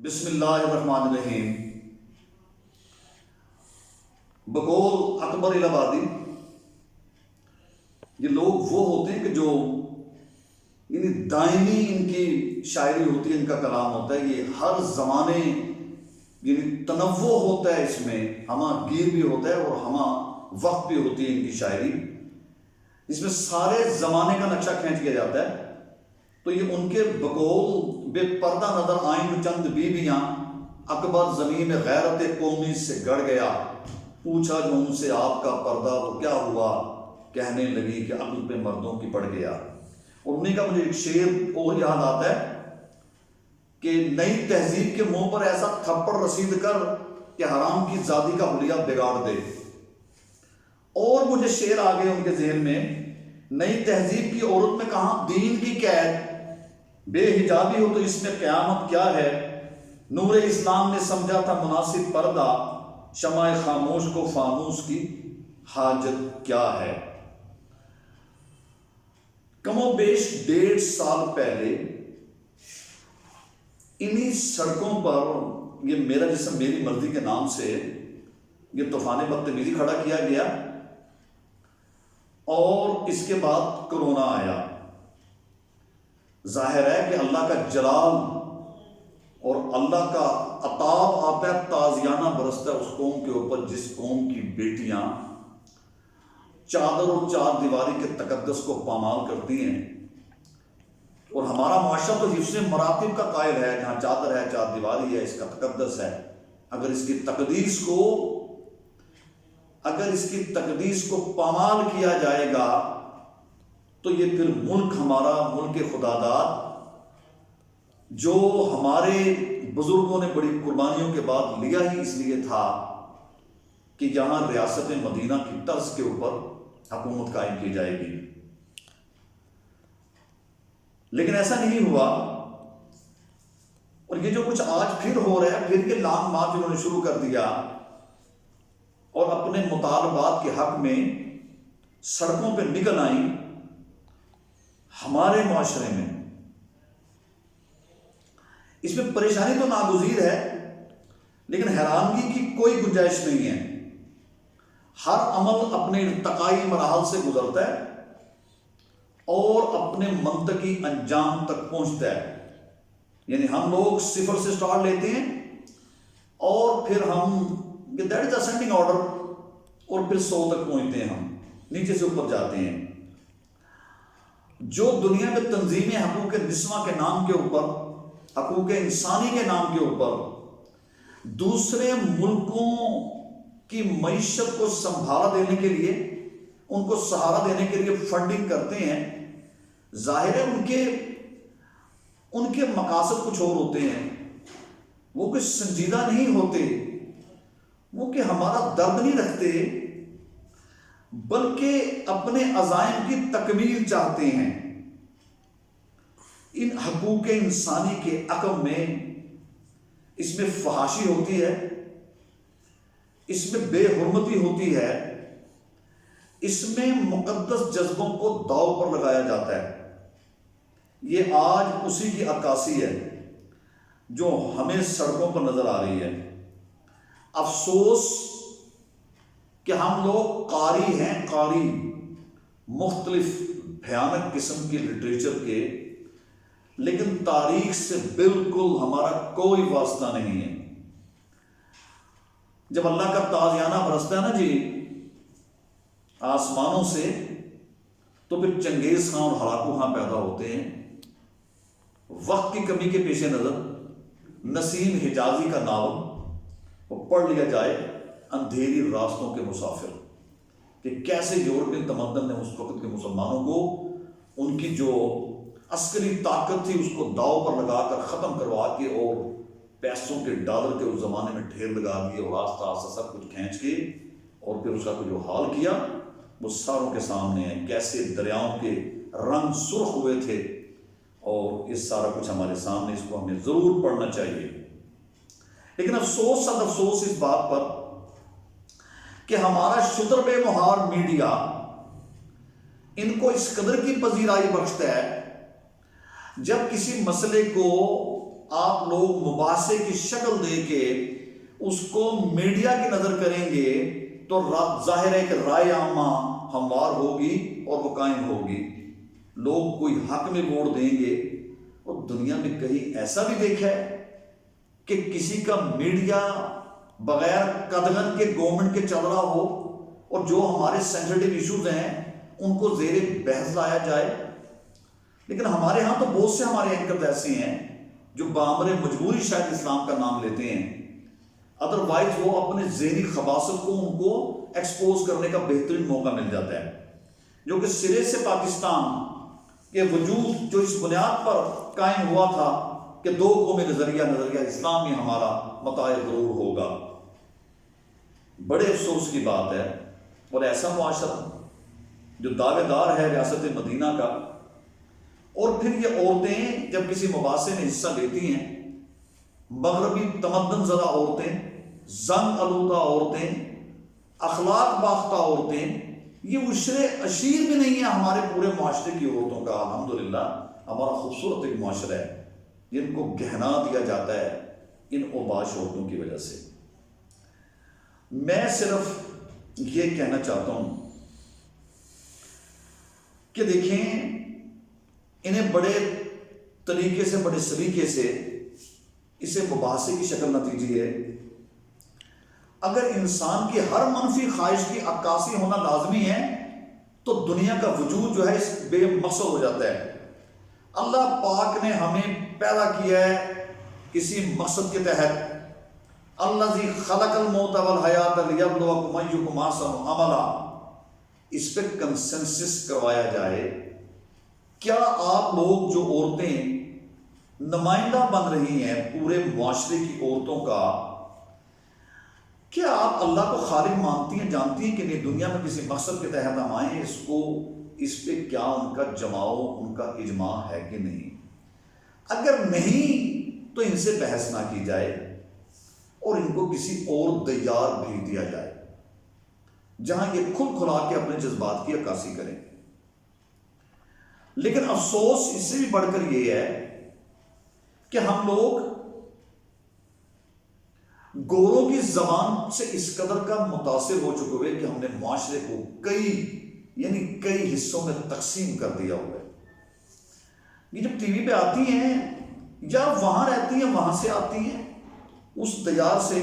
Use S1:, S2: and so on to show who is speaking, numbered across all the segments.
S1: بسم اللہ الرحمن الرحیم۔ بقول اکبر الہبادی، یہ لوگ وہ ہوتے ہیں کہ جو یعنی دائمی ان کی شاعری ہوتی ہے، ان کا کلام ہوتا ہے، یہ ہر زمانے یعنی تنوع ہوتا ہے، اس میں ہمہ گیر بھی ہوتا ہے اور ہمہ وقت بھی ہوتی ہے ان کی شاعری، اس میں سارے زمانے کا نقشہ کھینچ کیا جاتا ہے۔ تو یہ ان کے بقول بے پردہ نظر آئیں جو چند بیویاں، اکبر زمین غیرت قومی سے گڑ گیا، پوچھا جو ان سے آپ کا پردہ وہ کیا ہوا، کہنے لگی کہ عقل پہ مردوں کی پڑ گیا۔ اور انہیں کا مجھے ایک شعر اور یاد آتا ہے کہ نئی تہذیب کے منہ پر ایسا تھپڑ رسید کر کہ حرام کی زادی کا حلیہ بگاڑ دے۔ اور مجھے شعر آ گئے ان کے ذہن میں، نئی تہذیب کی عورت میں کہاں دین کی قید، بے حجابی ہو تو اس میں قیامت کیا ہے، نور اسلام نے سمجھا تھا مناسب پردہ، شمع خاموش کو فانوس کی حاجت کیا ہے۔ کم و بیش 1.5 سال پہلے انہی سڑکوں پر یہ میرا جسم میری مرضی کے نام سے یہ طوفان بدتمیزی کھڑا کیا گیا، اور اس کے بعد کرونا آیا۔ ظاہر ہے کہ اللہ کا جلال اور اللہ کا عطاب آتا ہے، تازیانہ برستا ہے اس قوم کے اوپر جس قوم کی بیٹیاں چادر اور چار دیواری کے تقدس کو پامال کرتی ہیں۔ اور ہمارا معاشرہ تو حفظ مراتب کا قائل ہے، جہاں چادر ہے، چار دیواری ہے، اس کا تقدس ہے۔ اگر اس کی تقدیس کو پامال کیا جائے گا تو یہ پھر ملک ہمارا، ملک خدا داد جو ہمارے بزرگوں نے بڑی قربانیوں کے بعد لیا ہی اس لیے تھا کہ یہاں ریاست مدینہ کی طرز کے اوپر حکومت قائم کی جائے گی، لیکن ایسا نہیں ہوا۔ اور یہ جو کچھ آج پھر ہو رہا ہے، پھر یہ لانگ مارچ انہوں نے شروع کر دیا اور اپنے مطالبات کے حق میں سڑکوں پہ نکل آئیں۔ ہمارے معاشرے میں اس میں پریشانی تو ناگزیر ہے، لیکن حیرانگی کی کوئی گنجائش نہیں ہے۔ ہر عمل اپنے ارتقائی مراحل سے گزرتا ہے اور اپنے منطقی انجام تک پہنچتا ہے۔ یعنی ہم لوگ 0 سے سٹارٹ لیتے ہیں اور پھر ہم دیٹ از اسینڈنگ آرڈر، اور پھر 100 تک پہنچتے ہیں، ہم نیچے سے اوپر جاتے ہیں۔ جو دنیا میں تنظیم حقوق نسواں کے نام کے اوپر، حقوق انسانی کے نام کے اوپر دوسرے ملکوں کی معیشت کو سنبھالا دینے کے لیے، ان کو سہارا دینے کے لیے فنڈنگ کرتے ہیں، ظاہر ہے ان کے مقاصد کچھ اور ہوتے ہیں، وہ کچھ سنجیدہ نہیں ہوتے، وہ کہ ہمارا درد نہیں رکھتے، بلکہ اپنے عزائم کی تکمیل چاہتے ہیں۔ ان حقوق انسانی کے عقب میں اس میں فحاشی ہوتی ہے، اس میں بے حرمتی ہوتی ہے، اس میں مقدس جذبوں کو داؤ پر لگایا جاتا ہے۔ یہ آج اسی کی عکاسی ہے جو ہمیں سڑکوں پر نظر آ رہی ہے۔ افسوس کہ ہم لوگ قاری ہیں، قاری مختلف بھیانک قسم کی لٹریچر کے، لیکن تاریخ سے بالکل ہمارا کوئی واسطہ نہیں ہے۔ جب اللہ کا تازیانہ برستا ہے نا جی آسمانوں سے، تو پھر چنگیز خان اور ہلاکو خان پیدا ہوتے ہیں۔ وقت کی کمی کے پیش نظر نسیم حجازی کا ناول وہ پڑھ لیا جائے، اندھیری راستوں کے مسافر، کہ کیسے یورپین تمدن نے اس وقت کے مسلمانوں کو ان کی جو عسکری طاقت تھی اس کو داؤ پر لگا کر ختم کروا کے، اور پیسوں کے ڈالر کے اس زمانے میں ڈھیر لگا دیے، اور آستہ آستہ سب کچھ کھینچ کے، اور پھر اس کا جو حال کیا وہ ساروں کے سامنے ہے، کیسے دریاؤں کے رنگ سرخ ہوئے تھے، اور یہ سارا کچھ ہمارے سامنے، اس کو ہمیں ضرور پڑھنا چاہیے۔ لیکن افسوس، صد افسوس اس بات پر کہ ہمارا شتر بے مہار میڈیا ان کو اس قدر کی پذیرائی بخشتا ہے، جب کسی مسئلے کو آپ لوگ مباحثے کی شکل دے کے اس کو میڈیا کی نظر کریں گے تو ظاہر ہے کہ رائے عامہ ہموار ہوگی اور وہ قائم ہوگی، لوگ کوئی حق میں ووٹ دیں گے۔ اور دنیا میں کہیں ایسا بھی دیکھا ہے کہ کسی کا میڈیا بغیر قدغن کے گورنمنٹ کے چل رہا ہو اور جو ہمارے سینسٹیو ایشوز ہیں ان کو زیر بحث لایا جائے؟ لیکن ہمارے ہاں تو بہت سے ہمارے اینکر ایسے ہیں جو بامر مجبوری شاید اسلام کا نام لیتے ہیں، ادروائز وہ اپنے ذہنی خباثت کو ان کو ایکسپوز کرنے کا بہترین موقع مل جاتا ہے، جو کہ سرے سے پاکستان کے وجود جو اس بنیاد پر قائم ہوا تھا کہ دو قومی نظریہ اسلام ہی ہمارا متاع غرور ہوگا۔ بڑے افسوس کی بات ہے، اور ایسا معاشرہ جو دعوے دار ہے ریاست مدینہ کا، اور پھر یہ عورتیں جب کسی مباحثے میں حصہ لیتی ہیں، مغربی تمدن زدہ عورتیں، زنگ آلودہ عورتیں، اخلاق باختہ عورتیں، یہ عشر عشیر بھی نہیں ہے ہمارے پورے معاشرے کی عورتوں کا۔ الحمدللہ ہمارا خوبصورت ایک معاشرہ ہے جن کو گہنا دیا جاتا ہے ان اوباش عورتوں کی وجہ سے۔ میں صرف یہ کہنا چاہتا ہوں کہ دیکھیں، انہیں بڑے طریقے سے، بڑے سلیقے سے اسے مباحثے کی شکل نہ دیجیے۔ اگر انسان کی ہر منفی خواہش کی عکاسی ہونا لازمی ہے تو دنیا کا وجود جو ہے اس بے مقصد ہو جاتا ہے۔ اللہ پاک نے ہمیں پیدا کیا ہے کسی مقصد کے تحت، الذی خلق الموت والحیات لیبلوکم ایکم احسن عملا، اس پہ کنسنسس کروایا جائے۔ کیا آپ لوگ جو عورتیں نمائندہ بن رہی ہیں پورے معاشرے کی عورتوں کا، کیا آپ اللہ کو خالق مانتی ہیں، جانتی ہیں کہ نہیں دنیا میں کسی مقصد کے تحت ہم آئیں، اس پہ کیا ان کا جماؤ، ان کا اجماع ہے کہ نہیں؟ اگر نہیں تو ان سے بحث نہ کی جائے اور ان کو کسی اور دیار بھیج دیا جائے جہاں یہ کھل کھلا کے اپنے جذبات کی عکاسی کریں۔ لیکن افسوس اس سے بھی بڑھ کر یہ ہے کہ ہم لوگ گوروں کی زبان سے اس قدر کا متاثر ہو چکے ہوئے کہ ہم نے معاشرے کو کئی حصوں میں تقسیم کر دیا ہوا ہے۔ یہ جب ٹی وی پہ آتی ہیں یا وہاں رہتی ہیں، وہاں سے آتی ہیں اس دیار سے،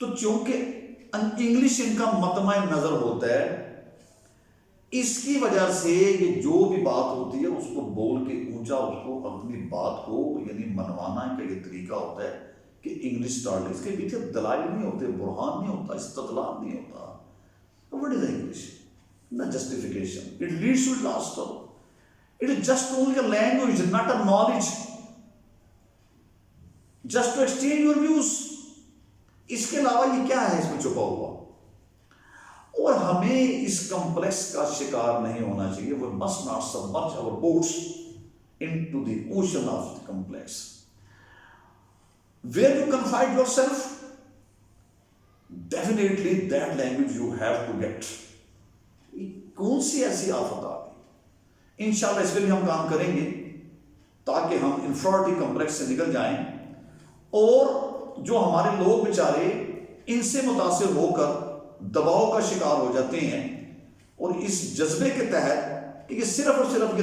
S1: تو چونکہ انگلش ان کا مطمع نظر ہوتا ہے، اس کی وجہ سے یہ جو بھی بات ہوتی ہے اس کو بول کے اونچا، اس کو اپنی بات کو منوانا کا یہ طریقہ ہوتا ہے کہ انگلش اسٹارٹ، اس کے پیچھے دلائل نہیں ہوتے، برہان نہیں ہوتا، استدلال نہیں ہوتا۔ What is English? Not justification. It leads to disaster. It is just only a language, not a knowledge. Just to exchange your views. اس کے علاوہ یہ کیا ہے اس میں چھپا ہوا؟ اور ہمیں اس کمپلیکس کا شکار نہیں ہونا چاہیے۔ We must not submerge our boats into the ocean of the complex. Where you confide yourself, definitely that language you have to get. کون سی ایسی آفت آ گئی؟ انشاءاللہ اس پہ بھی ہم کام کریں گے تاکہ ہم انفیریٹی کمپلیکس سے نکل جائیں، اور جو ہمارے لوگ بیچارے ان سے متاثر ہو کر دباؤ کا شکار ہو جاتے ہیں، اور اس جذبے کے تحت کہ یہ صرف اور صرف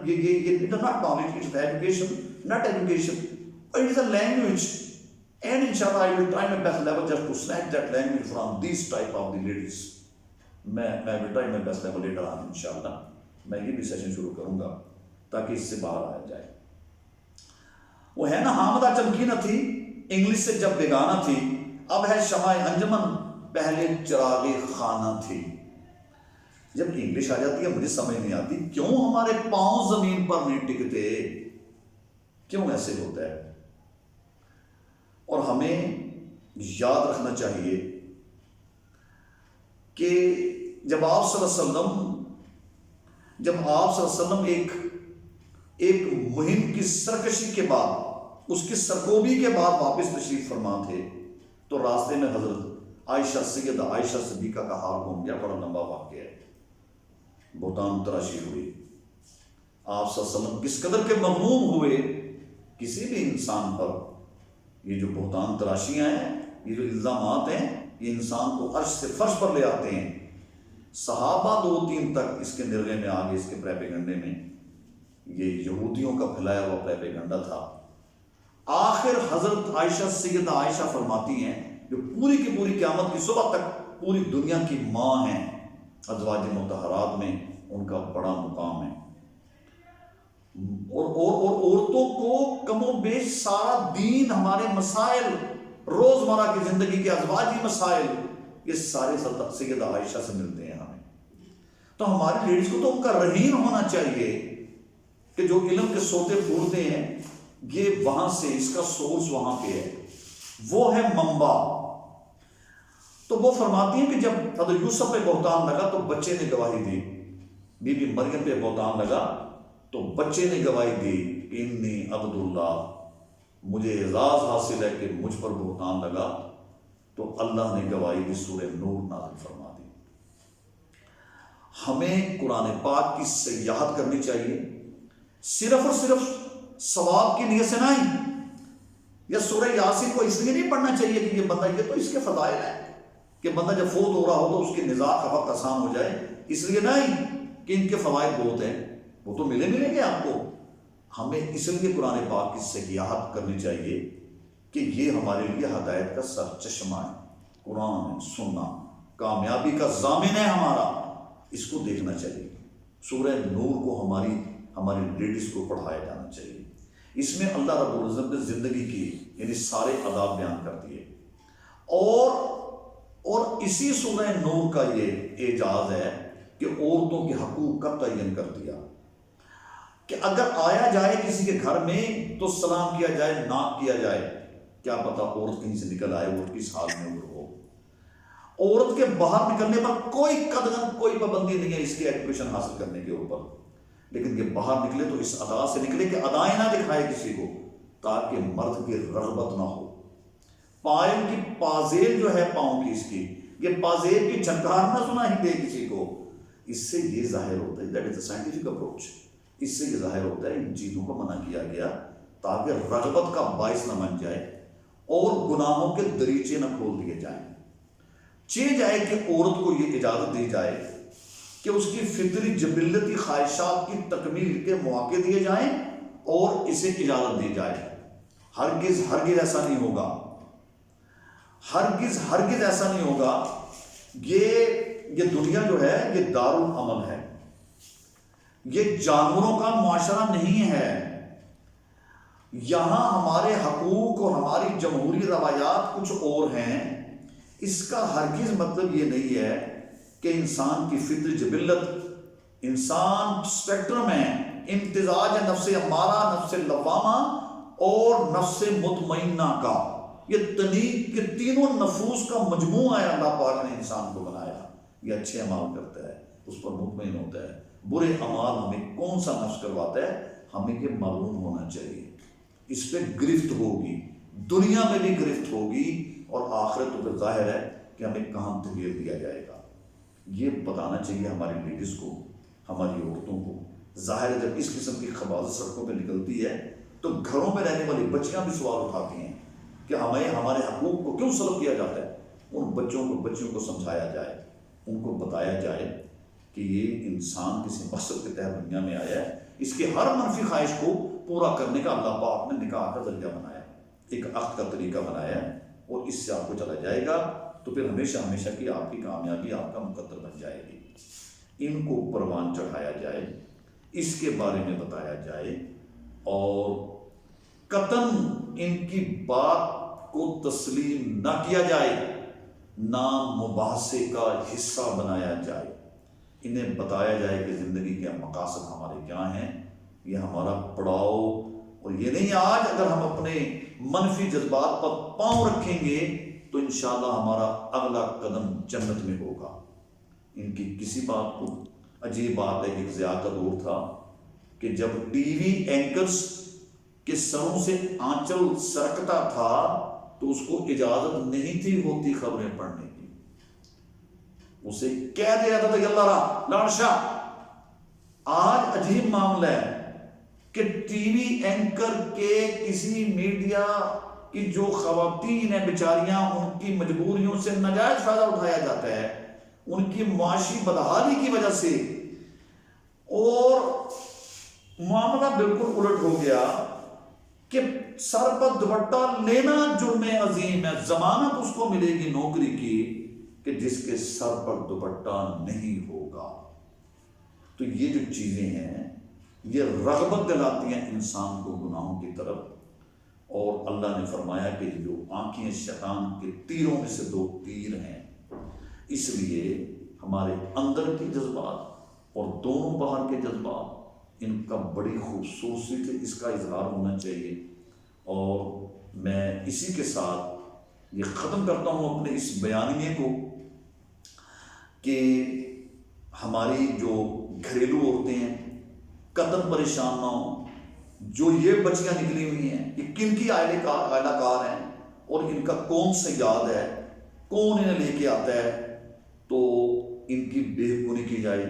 S1: یہ not knowledge, it's the education, not education, but it is a language, and inshallah I will try my best level just to snatch that language from these type of the ladies. میں will try my best level later on inshallah. میں یہ بھی session شروع کروں گا تاکہ اس سے باہر آیا جائے۔ وہ ہے نا حامدہ چمکی نہ تھی، انگلش سے جب بیگانہ تھی، اب ہے شمع انجمن پہلے چراغ خانہ تھی۔ جب انگلش آ جاتی ہے مجھے سمجھ نہیں آتی کیوں ہمارے پاؤں زمین پر نہیں ٹکتے، کیوں ایسے ہوتا ہے؟ اور ہمیں یاد رکھنا چاہیے کہ جب آپ صلی اللہ علیہ وسلم ایک مہم کی سرکشی کے بعد، اس کی سرکوبی کے بعد واپس تشریف فرما تھے، تو راستے میں حضرت عائشہ سیدہ عائشہ صدیقہ کا حال گم گیا۔ بڑا لمبا واقعہ ہے، بہتان تراشی ہوئی، آپ صلی اللہ علیہ وسلم کس قدر کے مغموم ہوئے کسی بھی انسان پر یہ جو بہتان تراشیاں ہیں، یہ جو الزامات ہیں، یہ انسان کو عرش سے فرش پر لے آتے ہیں۔ صحابہ 2-3 تک اس کے نرغے میں آگے، اس کے پریپیگنڈے میں، یہ یہودیوں کا پھیلایا ہوا پریپیگنڈا تھا۔ آخر حضرت عائشہ، سیدہ عائشہ فرماتی ہیں، جو پوری کی پوری قیامت کی صبح تک پوری دنیا کی ماں ہیں، ازواج مطہرات میں ان کا بڑا مقام ہے۔ اور عورتوں کو کم و بیش سارا دین، ہمارے مسائل، روزمرہ کی زندگی کے ازواجی مسائل، یہ سارے سیدہ عائشہ سے ملتے ہیں ہمیں۔ تو ہماری لیڈیز کو تو ان کا رہین ہونا چاہیے کہ جو علم کے سوتے پھوڑتے ہیں، یہ وہاں سے، اس کا سورس وہاں پہ ہے، وہ ہے منبع۔ تو وہ فرماتی ہیں کہ جب حضرت یوسف پہ بہتان لگا تو بچے نے گواہی دی، بی بی مریم پہ بہتان لگا تو بچے نے گواہی دی، انی عبد اللہ، مجھے اعزاز حاصل ہے کہ مجھ پر بہتان لگا، تو اللہ نے گواہی دی، سورہ نور نازل فرما دی۔ ہمیں قرآن پاک کی سیاحت کرنی چاہیے، صرف اور صرف ثواب کی نیت سے نہیں، یا سورہ یاسین کو اس لیے نہیں پڑھنا چاہیے کہ یہ بندہ، یہ تو اس کے فضائل ہیں کہ بندہ جب فوت ہو رہا ہو تو اس کی نزاع کا وقت آسان ہو جائے، اس لیے نہیں کہ ان کے فوائد بہت ہیں، وہ تو ملیں گے آپ کو۔ ہمیں اس لیے قرآن پاک کی سیاحت کرنی چاہیے کہ یہ ہمارے لیے ہدایت کا سرچشمہ ہے، قرآن سننا کامیابی کا ضامن ہے ہمارا، اس کو دیکھنا چاہیے۔ سورہ نور کو ہماری لیڈیز کو پڑھایا جانا چاہیے۔ اس میں اللہ رب العزت نے زندگی کی یعنی سارے آداب بیان کر دیے، اور اسی سورہ نور کا یہ اعجاز ہے کہ عورتوں کے حقوق کا تعین کر دیا کہ اگر آیا جائے کسی کے گھر میں تو سلام کیا جائے، نہ کیا جائے، کیا پتہ عورت کہیں سے نکل آئے، وہ کس حال میں ہو۔ عورت کے باہر نکلنے پر کوئی قدغن، کوئی پابندی نہیں ہے اس کی ایجوکیشن حاصل کرنے کے اوپر، لیکن یہ باہر نکلے تو اس ادا سے نکلے کہ ادائیں نہ دکھائے کسی کو، تاکہ مرد کی رغبت نہ ہو۔ پائل کی پازیل جو ہے پاؤں کی، اس کی یہ پازیل کی جھنکار نہ سنا ہی دے کسی کو۔ اس سے یہ ظاہر ہوتا ہے، that is a scientific approach, اس سے یہ ظاہر ہوتا ہے ان چیزوں کو منع کیا گیا تاکہ رغبت کا باعث نہ بن جائے اور گناہوں کے دریچے نہ کھول دیے جائیں۔ چاہے جائے کہ عورت کو یہ اجازت دی جائے کہ اس کی فطری جبلتی خواہشات کی تکمیل کے مواقع دیے جائیں اور اسے اجازت دی جائے۔ ہرگز ایسا نہیں ہوگا، ہرگز ایسا نہیں ہوگا۔ یہ دنیا جو ہے یہ دارالعمل ہے، یہ جانوروں کا معاشرہ نہیں ہے۔ یہاں ہمارے حقوق اور ہماری جمہوری روایات کچھ اور ہیں۔ اس کا ہرگز مطلب یہ نہیں ہے کہ انسان کی فطری جبلت، انسان اسپیکٹرم ہے، امتزاج ہے نفس امارہ، نفس لوامہ اور نفس مطمئنہ کا، یہ تنیق کے تینوں نفوس کا مجموعہ ہے۔ اللہ پاک نے انسان کو بنایا، یہ اچھے اعمال کرتا ہے، اس پر مطمئن ہوتا ہے، برے اعمال ہمیں کون سا نفس کرواتا ہے، ہمیں یہ معلوم ہونا چاہیے۔ اس پہ گرفت ہوگی، دنیا میں بھی گرفت ہوگی، اور آخرت تو پھر ظاہر ہے کہ ہمیں کہاں تغیر دیا جائے گا۔ یہ بتانا چاہیے ہماری لیڈیز کو، ہماری عورتوں کو۔ ظاہر ہے جب اس قسم کی خباثت سڑکوں پہ نکلتی ہے تو گھروں میں رہنے والی بچیاں بھی سوال اٹھاتی ہیں کہ ہمارے حقوق کو کیوں سلب کیا جاتا ہے۔ ان بچیوں کو سمجھایا جائے، ان کو بتایا جائے کہ یہ انسان کسی مقصد کے تحت دنیا میں آیا ہے، اس کے ہر منفی خواہش کو پورا کرنے کا اللہ پاک نے نکاح کا ذریعہ بنایا، ایک عقد کا طریقہ بنایا ہے، اور اس سے آپ کو چلا جائے گا تو پھر ہمیشہ کی آپ کی کامیابی آپ کا مقدر بن جائے گی۔ ان کو پروان چڑھایا جائے، اس کے بارے میں بتایا جائے، اور قطعاً ان کی بات کو تسلیم نہ کیا جائے، نہ مباحثے کا حصہ بنایا جائے۔ انہیں بتایا جائے کہ زندگی کے مقاصد ہمارے کیا ہیں، یہ ہمارا پڑاؤ، اور یہ نہیں آج اگر ہم اپنے منفی جذبات پر پاؤں رکھیں گے تو انشاءاللہ ہمارا اگلا قدم جنت میں ہوگا۔ ان کی کسی بات کو عجیب بات ہے کہ ایک ضیاء کا دور تھا کہ جب ٹی وی اینکرز کے سروں سے آنچل سرکتا تھا تو اس کو اجازت نہیں تھی ہوتی خبریں پڑھنے کی، اسے کہہ دیا تھا کہ اللہ را لڑشا۔ آج عجیب معاملہ ہے کہ ٹی وی اینکر کے کسی میڈیا کی جو خواتین ہیں بیچاریاں، ان کی مجبوریوں سے ناجائز فائدہ اٹھایا جاتا ہے، ان کی معاشی بدحالی کی وجہ سے، اور معاملہ بالکل الٹ ہو گیا کہ سر پر دوپٹہ لینا جرم عظیم ہے، ضمانت اس کو ملے گی نوکری کی کہ جس کے سر پر دوپٹہ نہیں ہوگا۔ تو یہ جو چیزیں ہیں یہ رغبت دلاتی ہیں انسان کو گناہوں کی طرف، اور اللہ نے فرمایا کہ جو آنکھیں شیطان کے تیروں میں سے 2 تیر ہیں، اس لیے ہمارے اندر کے جذبات اور دونوں باہر کے جذبات، ان کا بڑی خوبصورتی سے اس کا اظہار ہونا چاہیے۔ اور میں اسی کے ساتھ یہ ختم کرتا ہوں اپنے اس بیانیے کو کہ ہماری جو گھریلو عورتیں ہیں قطعاً پریشان نہ ہوں، جو یہ بچیاں نکلی ہوئی ہیں یہ کن کی اہلہ کار ہیں اور ان کا کون سا یاد ہے، کون انہیں لے کے آتا ہے، تو ان کی بے حکمی کی جائے۔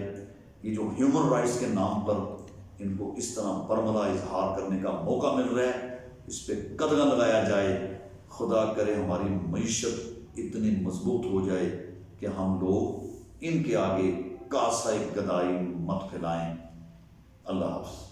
S1: یہ جو ہیومن رائٹس کے نام پر ان کو اس طرح برملا اظہار کرنے کا موقع مل رہا ہے، اس پہ قدغن لگایا جائے۔ خدا کرے ہماری معیشت اتنی مضبوط ہو جائے کہ ہم لوگ ان کے آگے کاسہ گدائی مت پھیلائیں۔ اللہ حافظ۔